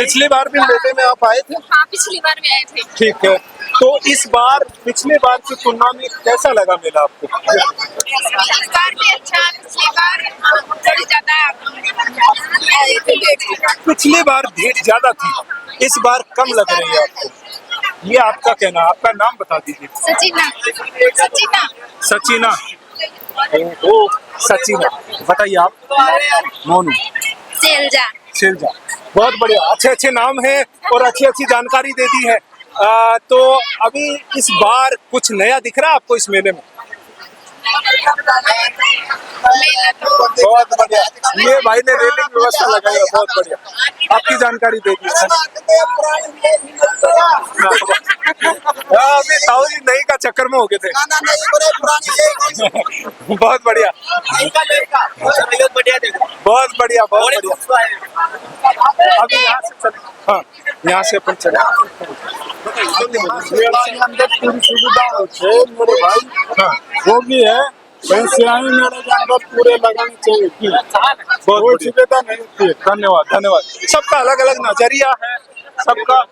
पिछली बार भी मेले में आप आए थे? हाँ, पिछली बार भी आए थे। ठीक है, तो इस बार पिछले बार की तुलना में कैसा लगा मेला आपको? इस बार भी अच्छा, पिछली बार थोड़ी ज्यादा पिछली बार भीड़ ज्यादा थी, इस बार कम लग रही है आपको, ये आपका कहना, आपका नाम बता दीजिए। सचिना। सचिना। सचिना। ओ सचिना, बताइए आप। मोनू। सेलजा। शेलजा, बहुत बढ़िया, अच्छे अच्छे नाम हैं और अच्छी अच्छी जानकारी दे दी है। तो अभी इस बार कुछ नया दिख रहा है आपको इस मेले में? बहुत बढ़िया, ये भाई ने रेलिंग व्यवस्था लगाई है, बहुत बढ़िया, आपकी जानकारी दे दी है। अभी ताऊ जी नई का चक्कर में हो गए थे। बहुत बढ़िया, बहुत बढ़िया, बहुत बढ़िया। अभी यहाँ से चले, हाँ यहाँ से अपन चले। अंदर पूरी सुविधा है मेरे भाई, हाँ वो भी है। सियाई मेले के अंदर पूरे लगानी चाहिए, बहुत कोई बढ़िया, सुविधा नहीं होती है। धन्यवाद धन्यवाद। सबका अलग अलग नजरिया है, सबका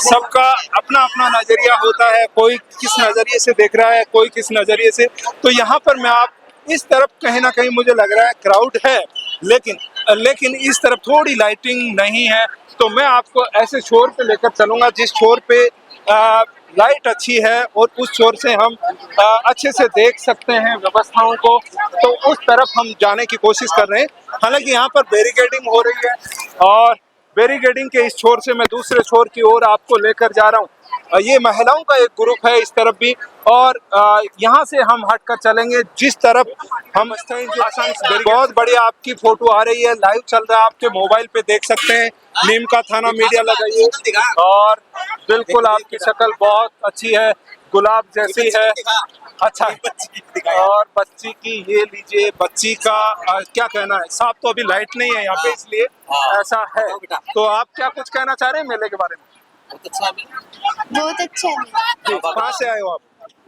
सबका अपना अपना नजरिया होता है, कोई किस नजरिए से देख रहा है, कोई किस नजरिए से। तो यहाँ पर मैं आप इस तरफ कहीं ना कहीं मुझे लग रहा है क्राउड है, लेकिन इस तरफ थोड़ी लाइटिंग नहीं है, तो मैं आपको ऐसे छोर पे लेकर चलूंगा जिस छोर पे लाइट अच्छी है और उस छोर से हम अच्छे से देख सकते हैं व्यवस्थाओं को, तो उस तरफ हम जाने की कोशिश कर रहे हैं। हालांकि यहाँ पर बैरिकेडिंग हो रही है और बैरिकेडिंग के इस छोर से मैं दूसरे छोर की ओर आपको लेकर जा रहा हूँ। ये महिलाओं का एक ग्रुप है इस तरफ भी, और यहाँ से हम हटकर चलेंगे जिस तरफ हम। बहुत बढ़िया, आपकी फोटो आ रही है, लाइव चल रहा है, आपके मोबाइल पे देख सकते हैं। नीम का थाना मीडिया लगाइए, और बिल्कुल आपकी शक्ल बहुत अच्छी है, गुलाब जैसी है। अच्छा, और बच्ची की ये लीजिए, बच्ची का क्या कहना है? साहब तो अभी लाइट नहीं है यहाँ पे, इसलिए ऐसा है। तो आप क्या कुछ कहना चाह रहे हैं मेले के बारे में? बहुत अच्छा है। कहाँ से आए हो आप?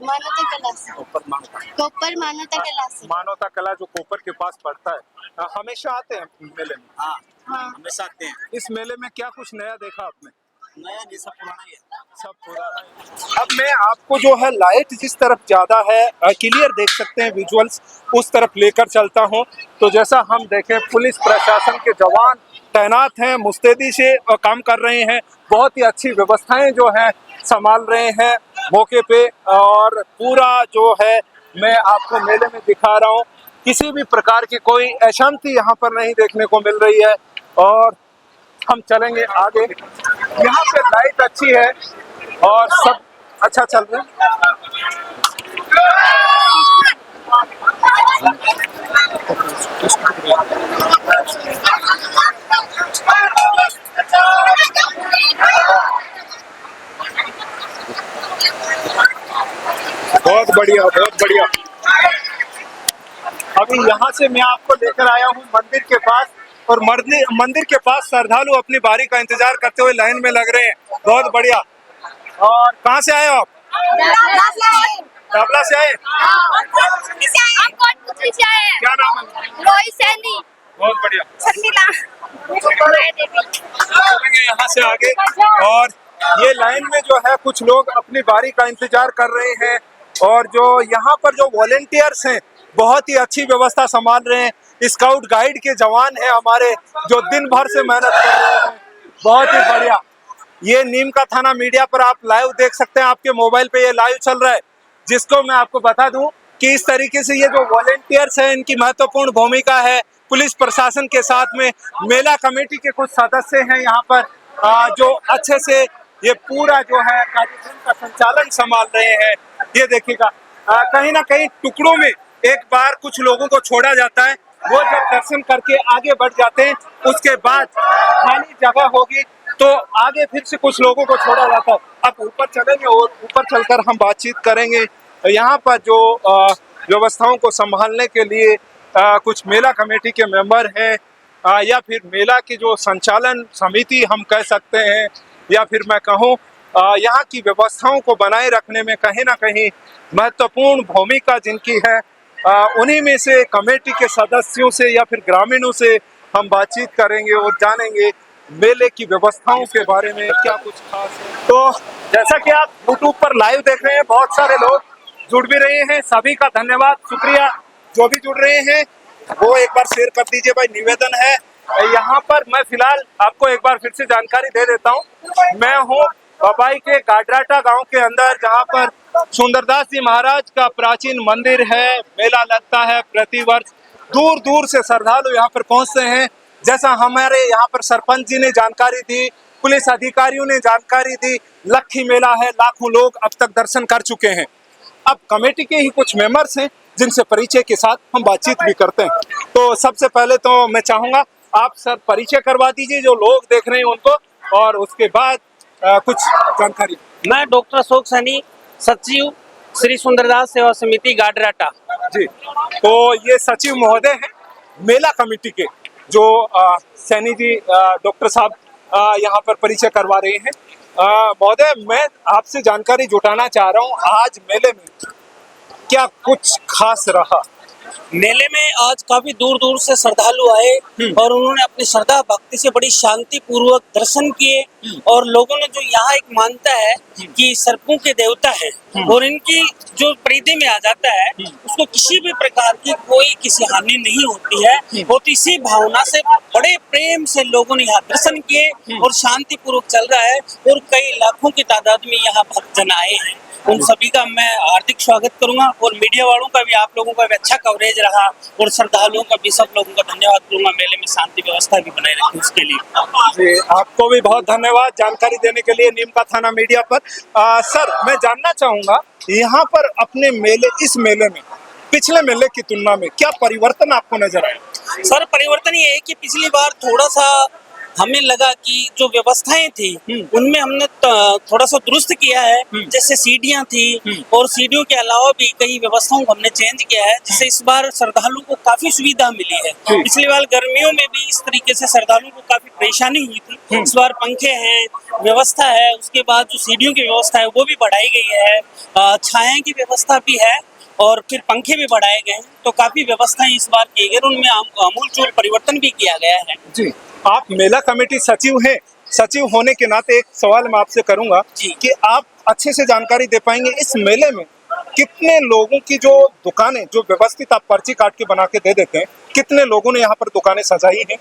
मानवता कला से। कोपर मानवता कला से। मानवता कला जो कोपर के पास पड़ता है। हमेशा आते हैं मेले में? हाँ, हमेशा आते हैं। इस मेले में क्या कुछ नया देखा आपने? नया नहीं, सब पुराना ही है। सब पुराना है। अब मैं आपको जो है लाइट जिस तरफ ज्यादा है, क्लियर देख सकते हैं विजुअल्स, उस तरफ लेकर चलता हूं। तो जैसा हम देखें, पुलिस प्रशासन के जवान तैनात हैं, मुस्तैदी से काम कर रहे हैं, बहुत ही अच्छी व्यवस्थाएं जो है संभाल रहे हैं मौके पे, और पूरा जो है मैं आपको मेले में दिखा रहा हूँ। किसी भी प्रकार की कोई अशांति यहाँ पर नहीं देखने को मिल रही है, और हम चलेंगे आगे। यहाँ पे लाइट अच्छी है और सब अच्छा चल रहा है। बहुत बढ़िया, बहुत बढ़िया। अभी यहाँ से मैं आपको लेकर आया हूँ मंदिर के पास, और मंदिर के पास श्रद्धालु अपनी बारी का इंतजार करते हुए लाइन में लग रहे हैं। बहुत बढ़िया। और कहाँ से आए हो आप? दाबला से आए? क्या नाम है? बहुत बढ़िया। चलेंगे यहाँ से आगे, और ये लाइन में जो है कुछ लोग अपनी बारी का इंतजार कर रहे हैं, और जो यहाँ पर जो वॉलेंटियर्स हैं बहुत ही अच्छी व्यवस्था संभाल रहे हैं। स्काउट गाइड के जवान हैं हमारे, जो दिन भर से मेहनत कर रहे हैं। बहुत ही बढ़िया। ये नीम का थाना मीडिया पर आप लाइव देख सकते हैं, आपके मोबाइल पे ये लाइव चल रहा है, जिसको मैं आपको बता दूं कि इस तरीके से ये जो वॉलेंटियर्स हैं इनकी महत्वपूर्ण भूमिका है। पुलिस प्रशासन के साथ में मेला कमेटी के कुछ सदस्य हैं यहाँ पर, जो अच्छे से ये पूरा जो है कार्यक्रम का संचालन संभाल रहे हैं। ये देखिएगा, कहीं ना कहीं टुकड़ों में एक बार कुछ लोगों को छोड़ा जाता है, वो जब दर्शन करके आगे बढ़ जाते हैं, उसके बाद खाली जगह होगी तो आगे फिर से कुछ लोगों को छोड़ा जाता है। अब ऊपर चलेंगे और ऊपर चलकर हम बातचीत करेंगे। यहाँ पर जो व्यवस्थाओं को संभालने के लिए कुछ मेला कमेटी के मेंबर हैं, या फिर मेला की जो संचालन समिति हम कह सकते हैं, या फिर मैं कहूँ यहाँ की व्यवस्थाओं को बनाए रखने में कहीं ना कहीं महत्वपूर्ण भूमिका जिनकी है, उन्हीं में से कमेटी के सदस्यों से या फिर ग्रामीणों से हम बातचीत करेंगे और जानेंगे मेले की व्यवस्थाओं के बारे में क्या कुछ खास है। तो जैसा कि आप YouTube पर लाइव देख रहे हैं, बहुत सारे लोग जुड़ भी रहे हैं, सभी का धन्यवाद, शुक्रिया। जो भी जुड़ रहे हैं वो एक बार शेयर कर दीजिए भाई, निवेदन है। यहाँ पर मैं फिलहाल आपको एक बार फिर से जानकारी दे देता हूँ। मैं हूँ बबाई के गाडराटा गांव के अंदर, जहाँ पर सुंदरदास जी महाराज का प्राचीन मंदिर है। मेला लगता है प्रतिवर्ष, दूर दूर से श्रद्धालु यहाँ पर पहुँचते हैं। जैसा हमारे यहाँ पर सरपंच जी ने जानकारी दी, पुलिस अधिकारियों ने जानकारी दी, लक्खी मेला है, लाखों लोग अब तक दर्शन कर चुके हैं। अब कमेटी के ही कुछ मेंबर्स हैं जिनसे परिचय के साथ हम बातचीत भी करते हैं। तो सबसे पहले तो मैं चाहूंगा आप सर परिचय करवा दीजिए जो लोग देख रहे हैं उनको, और उसके बाद कुछ जानकारी। मैं डॉक्टर अशोक सैनी, सचिव श्री सुंदरदास सेवा समिति गाडराटा। जी, तो ये सचिव महोदय हैं मेला कमेटी के, जो सैनी जी डॉक्टर साहब यहाँ पर परिचय करवा रहे हैं। महोदय, मैं आपसे जानकारी जुटाना चाह रहा हूँ, आज मेले में क्या कुछ खास रहा? मेले में आज काफी दूर दूर से श्रद्धालु आए और उन्होंने अपनी श्रद्धा भक्ति से बड़ी शांति पूर्वक दर्शन किए। और लोगों ने जो यहाँ एक मानता है कि सर्पों के देवता है और इनकी जो परिधि में आ जाता है उसको किसी भी प्रकार की कोई किसी हानि नहीं होती है। और तो इसी भावना से बड़े प्रेम से लोगों ने यहाँ दर्शन किए और शांति पूर्वक चल रहा है। और कई लाखों की तादाद में यहाँ भक्तजन आए हैं, उन सभी का मैं हार्दिक स्वागत करूंगा। और मीडिया वालों का भी, आप लोगों का भी अच्छा कवरेज रहा, और श्रद्धालुओं का भी, सब लोगों का धन्यवाद करूंगा। मेले में शांति व्यवस्था भी बनाए रखी उसके लिए। जी, आपको भी बहुत धन्यवाद जानकारी देने के लिए, नीम का थाना मीडिया पर। सर, मैं जानना चाहूंगा यहाँ पर अपने मेले, इस मेले में पिछले मेले की तुलना में क्या परिवर्तन आपको नजर आया? सर, परिवर्तन ये है कि पिछली बार थोड़ा सा हमें लगा कि जो व्यवस्थाएं थी उनमें हमने थोड़ा सा दुरुस्त किया है। जैसे सीढ़ियां थी और सीढ़ियों के अलावा भी कई व्यवस्थाओं को हमने चेंज किया है, जिससे इस बार श्रद्धालुओं को काफी सुविधा मिली है। पिछली बार गर्मियों में भी इस तरीके से श्रद्धालुओं को काफी परेशानी हुई थी। इस बार पंखे हैं, व्यवस्था है, उसके बाद जो सीढ़ियों की व्यवस्था है वो भी बढ़ाई गई है, छाया की व्यवस्था भी है और फिर पंखे भी बढ़ाए गए हैं। तो काफी व्यवस्थाएं इस बार की गई, उनमें आमूलचूल परिवर्तन भी किया गया है। जी, आप मेला कमेटी सचिव हैं, सचिव होने के नाते एक सवाल मैं आपसे करूंगा कि आप अच्छे से जानकारी दे पाएंगे इस मेले में कितने लोगों की जो दुकानें, जो व्यवस्थित आप पर्ची काट के बना के दे देते हैं, कितने लोगों ने यहाँ पर दुकानें सजाई हैं?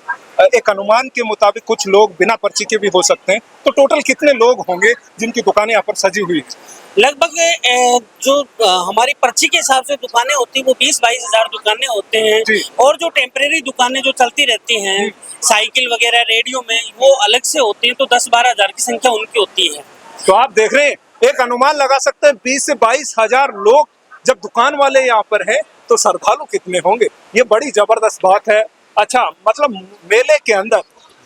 एक अनुमान के मुताबिक कुछ लोग बिना पर्ची के भी हो सकते हैं, तो टोटल कितने लोग होंगे जिनकी दुकानें यहाँ पर सजी हुई हैं? लगभग जो हमारी पर्ची के हिसाब से दुकानें होती हैं वो 20-22 हजार दुकानें होते हैं। और जो टेम्परेरी दुकानें जो चलती रहती हैं, साइकिल वगैरह, रेडियो में, वो अलग से होती हैं, तो 10-12 हजार की संख्या उनकी होती है। तो आप देख रहे हैं, एक अनुमान लगा सकते हैं 20 से 22 हजार लोग जब दुकान वाले यहाँ पर हैं, तो श्रद्धालु कितने होंगे? ये बड़ी जबरदस्त बात है। अच्छा, मतलब मेले के अंदर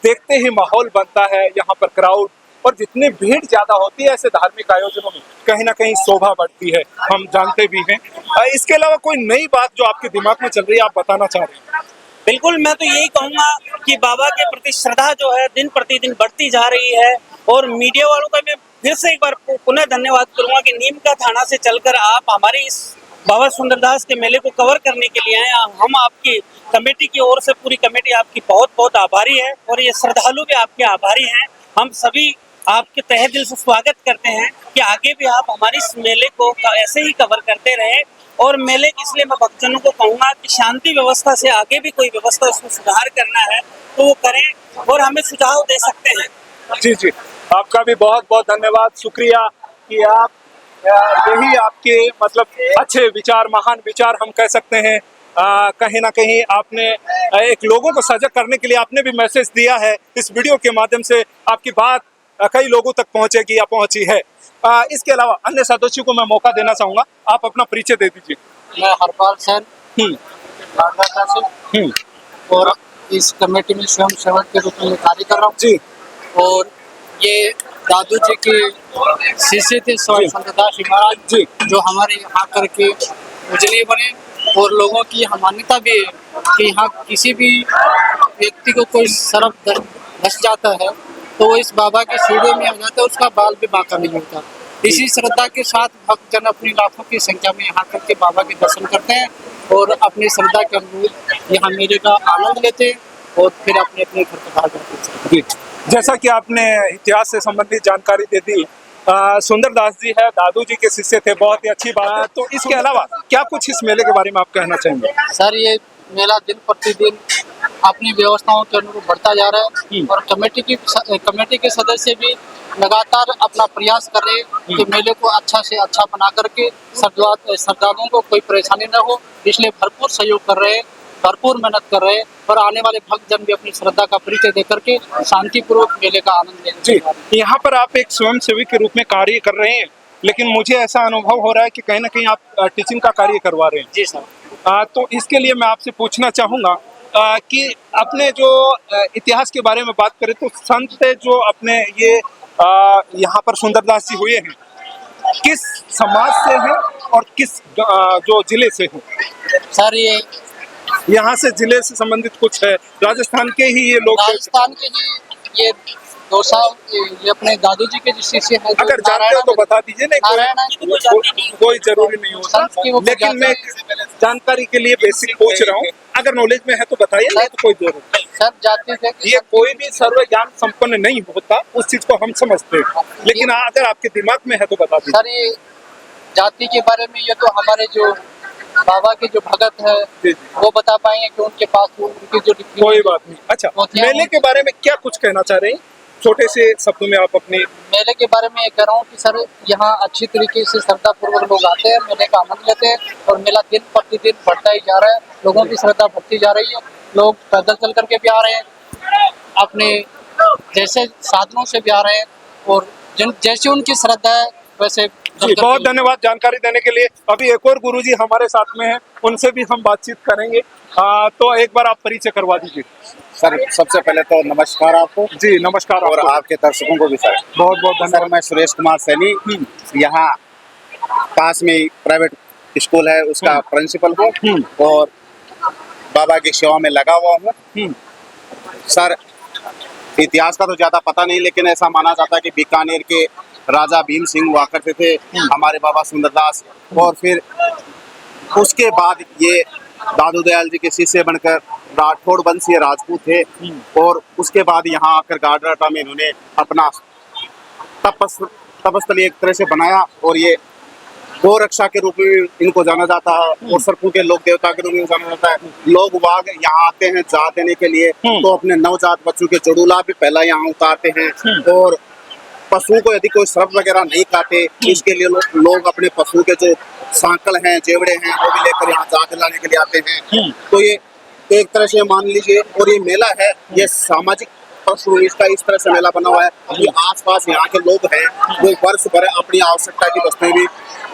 देखते ही माहौल बनता है, यहाँ पर क्राउड, और जितनी भीड़ ज्यादा होती है ऐसे धार्मिक आयोजनों में कहीं ना कहीं शोभा बढ़ती है, हम जानते भी हैं। इसके अलावा कोई नई बात जो आपके दिमाग में चल रही है, आप बताना चाह रहे हैं? बिल्कुल, मैं तो यही कहूंगा कि बाबा के प्रति श्रद्धा जो है दिन प्रतिदिन बढ़ती जा रही है। और मीडिया वालों का मैं फिर से एक बार पुनः धन्यवाद करूंगा कि नीम का थाना से चलकर आप हमारी इस बाबा सुंदरदास के मेले को कवर करने के लिए आए। हम आपकी कमेटी की ओर से, पूरी कमेटी आपकी बहुत बहुत आभारी है, और ये श्रद्धालु भी आपके आभारी हैं। हम सभी आपके तहे दिल से स्वागत करते हैं कि आगे भी आप हमारे इस मेले को ऐसे ही कवर करते रहें। और मेले की, इसलिए मैं भक्तजनों को कहूँगा कि शांति व्यवस्था से आगे भी कोई व्यवस्था, उसमें सुधार करना है तो वो करें और हमें सुझाव दे सकते हैं। जी जी, आपका भी बहुत बहुत धन्यवाद, शुक्रिया कि आप यही आपके मतलब अच्छे विचार, महान विचार हम कह सकते हैं। कहीं ना कहीं आपने एक लोगों को सजग करने के लिए आपने भी मैसेज दिया है, इस वीडियो के माध्यम से आपकी बात कई लोगों तक पहुंचेगी या पहुंची है। इसके अलावा अन्य सदस्यों को मैं मौका देना चाहूंगा, आप अपना परिचय दे दीजिए। मैं हरपाल सेन गाडराटा से, और इस कमेटी में स्वयं सेवक के रूप में कार्य कर रहा हूँ जी। और ये दादू जी के शिष्य थे सुंदरदास जी महाराज जी, जो हमारे यहाँ करके पूजनीय बने। और लोगों की मान्यता भी है कि यहाँ किसी भी व्यक्ति को कोई सर्प धस जाता है तो वो इस बाबा के सीढ़े में आ जाता है, उसका बाल भी बांका नहीं होता। इसी श्रद्धा के साथ भक्तजन अपनी लाखों की संख्या में यहाँ करके बाबा के दर्शन करते हैं और अपनी श्रद्धा के अनुरूप यहाँ मेले का आनंद लेते हैं और फिर अपने अपने घर पर आ जाते हैं। जैसा कि आपने इतिहास से संबंधित जानकारी दे दी, सुंदरदास जी है, दादू जी के शिष्य थे, बहुत ही अच्छी बात। तो इसके अलावा क्या कुछ इस मेले के बारे में आप कहना चाहेंगे? सर ये मेला दिन प्रतिदिन अपनी व्यवस्थाओं के अनुरूप बढ़ता जा रहा है और कमेटी के सदस्य भी लगातार अपना प्रयास कर रहे हैं कि मेले को अच्छा से अच्छा बना करके श्रद्धालुओं को कोई परेशानी न हो, इसलिए भरपूर सहयोग कर रहे हैं, भरपूर मेहनत कर रहे हैं और आने वाले भक्तजन भी अपनी श्रद्धा का परिचय दे करके शांतिपूर्वक मेले का आनंद लेंगे। जी, यहाँ पर आप एक स्वयंसेवी के रूप में कार्य कर रहे हैं, लेकिन मुझे ऐसा अनुभव हो रहा है कि कहीं ना कहीं आप टीचिंग का कार्य करवा रहे हैं। जी सर। तो इसके लिए मैं आपसे पूछना चाहूँगा कि अपने जो इतिहास के बारे में बात करें तो संत जो अपने ये यहाँ पर सुंदरदास जी हुए हैं, किस समाज से हैं और किस जो जिले से हैं? सर ये यहाँ से जिले से संबंधित कुछ है, राजस्थान के ही ये लोग? राजस्थान के ही ये दोसा ये अपने दादू जी के जो शिष्य हैं, अगर जानते हो तो बता दीजिए। नहीं, कोई जरूरी नहीं होता, लेकिन मैं जानकारी के लिए बेसिक पूछ रहा हूँ। अगर नॉलेज में है तो बताइए, नहीं तो कोई जरूरत नहीं। सर जाति थे ये कोई भी सर्व ज्ञान संपन्न नहीं होता, उस चीज को हम समझते हैं, लेकिन अगर आपके दिमाग में है तो बता दीजिए। सर ये जाति के बारे में ये तो हमारे जो बाबा के जो भगत है वो बता पाएंगे कि उनके पास उनकी जो कोई बात नहीं। अच्छा, मेले के बारे में क्या कुछ कहना चाह रहे हैं, छोटे से शब्दों में आप अपने? मेले के बारे में ये कह रहा हूँ कि सर यहाँ अच्छी तरीके से श्रद्धा पूर्वक लोग आते हैं, मेले का आनंद लेते हैं और मेला दिन प्रतिदिन बढ़ता ही जा रहा है, लोगों की श्रद्धा बढ़ती जा रही है, लोग पैदल चल करके भी आ रहे हैं, अपने जैसे साधनों से भी आ रहे हैं और जैसे उनकी श्रद्धा है वैसे। जी, बहुत धन्यवाद जानकारी देने के लिए। अभी एक और गुरुजी हमारे साथ में हैं, उनसे भी हम बातचीत करेंगे। तो एक बार आप परिचय करवा दीजिए। सर सबसे पहले तो नमस्कार आपको। जी नमस्कार। और आपके दर्शकों को भी सर बहुत बहुत धन्यवाद। सर मैं सुरेश कुमार सैनी, यहाँ पास में प्राइवेट स्कूल है उसका प्रिंसिपल हूँ और बाबा की सेवा में लगा हुआ हूँ। सर इतिहास का तो ज्यादा पता नहीं, लेकिन ऐसा माना जाता है कि बीकानेर के राजा भीम सिंह हुआ करते थे हमारे बाबा सुंदरदास, और फिर उसके बाद ये दादू दयाल जी के शिष्य बनकर राठौड़ वंशीय राजपूत थे और उसके बाद यहाँ आकर गाडराटा में इन्होंने अपना तपस्थली एक तरह से बनाया और ये गौ रक्षा के रूप में इनको जाना जाता है और सरपू के लोक देवता के रूप में जाना जाता है। लोग वाग यहाँ आते हैं जा देने के लिए, तो अपने नवजात बच्चों के चुड़ूला भी पहला यहाँ उतारते हैं और पशुओं को यदि कोई श्रम वगैरह नहीं काटे इसके लिए लोग अपने पशुओं के जो सांकल हैं जेवड़े हैं वो भी लेकर यहाँ जा दिलाने के लिए आते हैं। तो ये एक तरह से मान लीजिए, और ये मेला है ये सामाजिक पशु इसका इस तरह से मेला बना हुआ है कि आसपास यहाँ के लोग हैं वो वर्ष भर अपनी आवश्यकता की वस्तुएं भी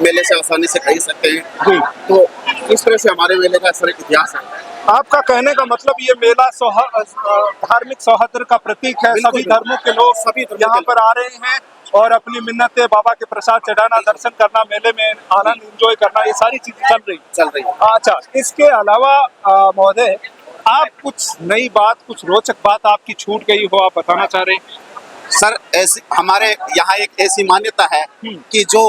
मेले से आसानी से खरीद सकते हैं। तो इस तरह से हमारे मेले का सर इतिहास है। आपका कहने का मतलब ये मेला धार्मिक सौहार्द का प्रतीक है, सभी धर्मों के लोग यहाँ पर आ रहे हैं और अपनी मिन्नतें बाबा के प्रसाद चढ़ाना, दर्शन करना, मेले में आनंद एंजॉय करना, ये सारी चीजें चल रही। अच्छा, इसके अलावा महोदय आप कुछ नई बात, कुछ रोचक बात आपकी छूट गई हो, आप बताना चाह रहे हैं? सर ऐसी हमारे यहाँ एक ऐसी मान्यता है कि जो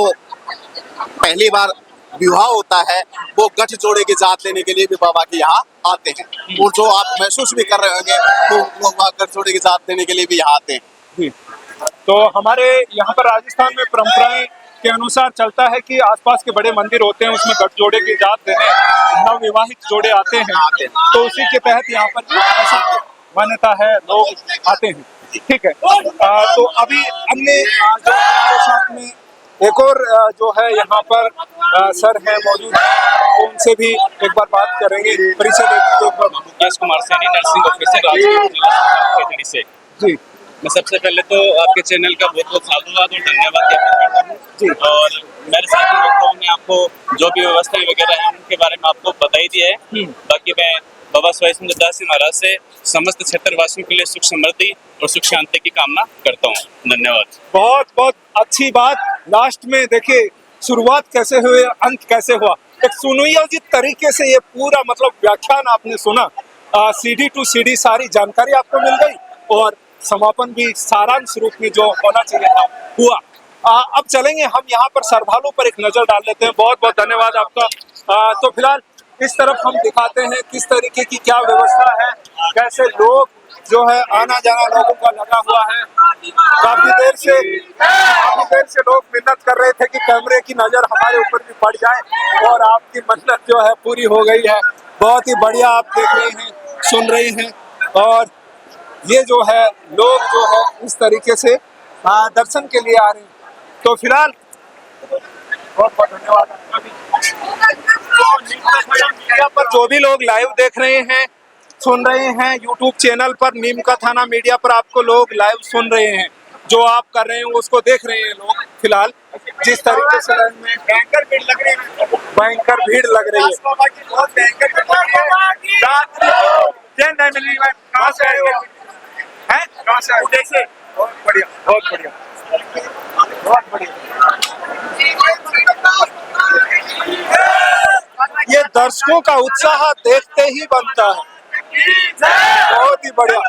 पहली बार विवाह होता है वो गठ जोड़े की जात लेने के लिए भी बाबा के यहाँ आते हैं, और जो आप महसूस भी कर रहे होंगे तो लोग गठ जोड़े की जात लेने के लिए भी यहाँ आते हैं। तो हमारे यहाँ पर राजस्थान में परंपराएं के अनुसार चलता है कि आसपास के बड़े मंदिर होते हैं उसमें गठ जोड़े की जात देने नवविवाहित जोड़े आते हैं, तो उसी के तहत यहाँ पर ऐसा मान्यता है, लोग आते हैं। ठीक है, तो अभी हमने हमारे साथ में एक और जो है यहाँ पर सर हैं मौजूद, तो उनसे भी एक बार बात करेंगे। परिचय देते मुकेश कुमार सैनी, नर्सिंग ऑफिसर राजस्थान से। जी, मैं सबसे पहले तो आपके चैनल का बहुत बहुत साधुवाद और धन्यवाद करता हूँ जी। और मेरे साथी लोगों ने आपको जो भी व्यवस्थाएं वगैरह हैं उनके बारे में आपको बता ही दिया है। बाकी मैं बाबा स्वामी सुंदरदास जी महाराज से समस्त क्षेत्रवासियों के लिए सुख समृद्धि और सुख शांति की कामना करता हूँ। धन्यवाद। बहुत बहुत अच्छी बात। लास्ट में देखिए शुरुआत कैसे हुई, अंत कैसे हुआ, एक सुनियोजित तरीके से ये पूरा मतलब व्याख्यान आपने सुना, सीढ़ी टू सीढ़ी सारी जानकारी आपको मिल गई और समापन भी सारांश रूप में जो होना चाहिए था हुआ। अब चलेंगे हम यहाँ पर श्रद्धालुओं पर एक नजर डाल लेते हैं। बहुत बहुत धन्यवाद आपका। तो फिलहाल इस तरफ हम दिखाते हैं किस तरीके की क्या व्यवस्था है, कैसे लोग जो है आना जाना लोगों का लगा हुआ है। काफी देर से लोग मिन्नत कर रहे थे कि कैमरे की नजर हमारे ऊपर भी पड़ जाए और आपकी मन्नत जो है पूरी हो गई है। बहुत ही बढ़िया आप देख रहे हैं, सुन रहे हैं। और ये जो है लोग जो है इस तरीके से दर्शन के लिए आ रहे हैं। तो फिलहाल बहुत बहुत धन्यवाद। मीडिया पर जो भी लोग लाइव देख रहे हैं, सुन रहे हैं, यूट्यूब चैनल पर नीम का थाना मीडिया पर आपको लोग लाइव सुन रहे हैं, जो आप कर रहे हैं उसको देख रहे हैं लोग। फिलहाल जिस तरीके से भयंकर भीड़ लग रही है, भयंकर भीड़ लग रही है। कहाँ से आए हो? हैं? कहाँ से आए हो? से? बहुत बढ़िया, बहुत बढ़िया, बहुत बढ़िया। ये दर्शकों का उत्साह देखते ही बनता है। बहुत ही बढ़िया,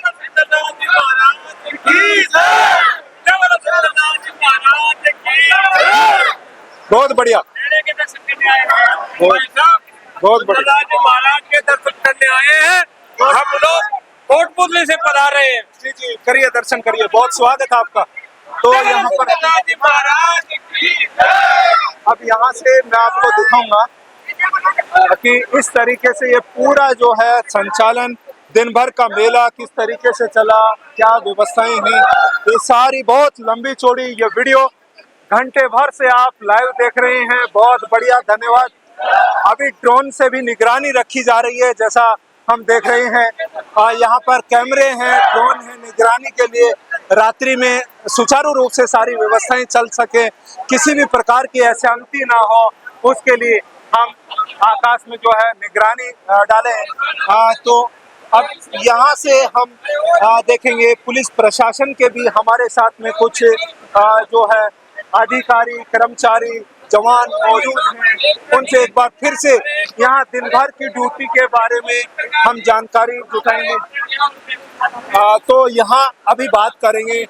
बहुत बढ़िया, बहुत बढ़िया। महाराज के दर्शन करने आए हैं, हम लोग कोटपुतली से पधार रहे हैं। जी जी, करिए दर्शन करिए, बहुत स्वागत है आपका। तो यहाँ पर अब यहाँ से मैं आपको दिखाऊंगा कि इस तरीके से ये पूरा जो है संचालन, दिन भर का मेला किस तरीके से चला, क्या व्यवस्थाएं हैं, ये सारी बहुत लंबी चौड़ी ये वीडियो घंटे भर से आप लाइव देख रहे हैं। बहुत बढ़िया, धन्यवाद। अभी ड्रोन से भी निगरानी रखी जा रही है, जैसा हम देख रहे हैं। यहाँ पर कैमरे हैं, ड्रोन है, निगरानी के लिए रात्रि में सुचारू रूप से सारी व्यवस्थाएं चल सके, किसी भी प्रकार की अशांति ना हो, उसके लिए हम आकाश में जो है निगरानी डाले हैं। तो अब यहाँ से हम देखेंगे पुलिस प्रशासन के भी हमारे साथ में कुछ जो है अधिकारी, कर्मचारी, जवान मौजूद हैं। उनसे एक बार फिर से यहाँ दिन भर की ड्यूटी के बारे में हम जानकारी जुटाएंगे। तो यहाँ अभी बात करेंगे।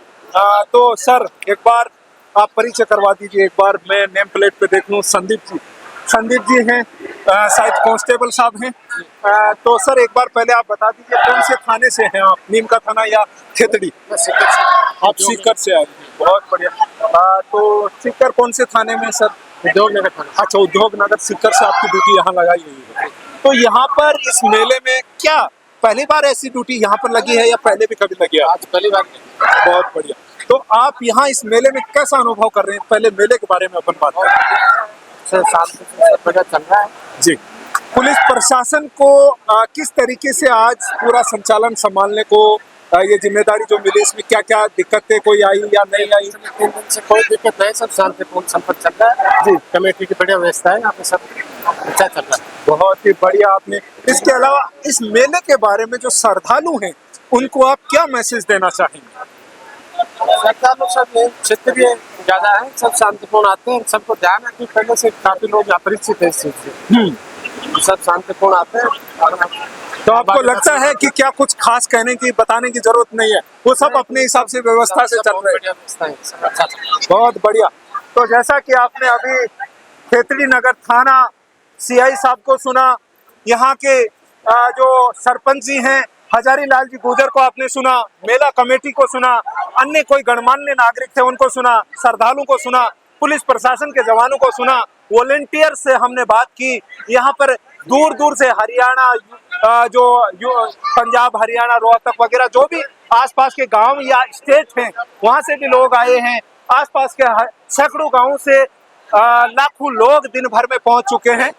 तो सर एक बार आप परिचय करवा दीजिए। एक बार मैं नेम प्लेट पे देख लूँ। संदीप जी हैं, शायद कांस्टेबल साहब हैं। तो सर एक बार पहले आप बता दीजिए कौन से थाने से हैं आप, नीम का थाना या खेतड़ी? आप सीकर से आए हैं, बहुत बढ़िया। तो सीकर कौन से थाने में सर? उद्योग नगर थाना। अच्छा, उद्योग नगर सीकर से आपकी ड्यूटी यहाँ लगाई हुई है। तो यहाँ पर इस मेले में क्या पहली बार ऐसी ड्यूटी यहाँ पर लगी है या पहले भी कभी लगी है? आज पहली बार। बहुत बढ़िया। तो आप यहाँ इस मेले में कैसा अनुभव कर रहे हैं? पहले मेले के बारे में अपन बात करें। साल से सब बढ़िया चल रहा है जी। पुलिस प्रशासन को किस तरीके से आज पूरा संचालन संभालने को ये जिम्मेदारी जो मिली, इसमें क्या क्या दिक्कतें कोई आई या नहीं आई? 3 दिन से कोई दिक्कत नहीं, सब शांतिपूर्ण संपर्क चल रहा है। जी, कमेटी की बढ़िया व्यवस्था है, यहाँ पे सब अच्छा चल रहा है। बहुत ही बढ़िया आपने। इसके अलावा इस मेले के बारे में जो श्रद्धालु हैं उनको आप क्या मैसेज देना चाहेंगे? श्रद्धालु सब क्षेत्रीय ज्यादा है, सब शांतिपूर्ण आते हैं। सबको ध्यान है कि पहले से काफी लोग अपरिचित है इस चीज से, सब शांतिपूर्ण आते हैं। तो आपको लगता है कि क्या कुछ खास कहने की, बताने की जरूरत नहीं है, वो सब अपने हिसाब से व्यवस्था से चल रहे हैं? बहुत बढ़िया। तो जैसा कि आपने अभी खेतड़ी नगर थाना सीआई साहब को सुना, यहाँ के जो सरपंच जी हैं हजारी लाल जी गुजर को आपने सुना, मेला कमेटी को सुना, अन्य कोई गणमान्य नागरिक थे उनको सुना, श्रद्धालुओं को सुना, पुलिस प्रशासन के जवानों को सुना, वॉलेंटियर से हमने बात की। यहाँ पर दूर दूर से हरियाणा, जो पंजाब, हरियाणा, रोहतक वगैरह जो भी आसपास के गांव या स्टेट हैं, वहां से भी लोग आए हैं। आसपास के सैकड़ों गांवों से लाखों लोग दिन भर में पहुंच चुके हैं।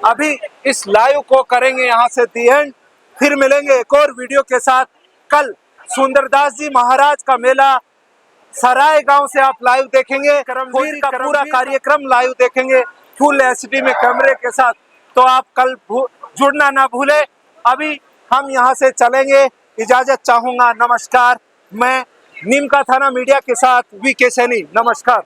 अभी इस लाइव को करेंगे यहाँ से दी एंड, फिर मिलेंगे एक और वीडियो के साथ। कल सुंदरदास जी महाराज का मेला सराय गांव से आप लाइव देखेंगे, करमवीर का पूरा कार्यक्रम लाइव देखेंगे फुल एचडी में कैमरे के साथ। तो आप कल जुड़ना ना भूले। अभी हम यहाँ से चलेंगे, इजाजत चाहूंगा। नमस्कार। मैं नीम का थाना मीडिया के साथ वी के सैनी। नमस्कार।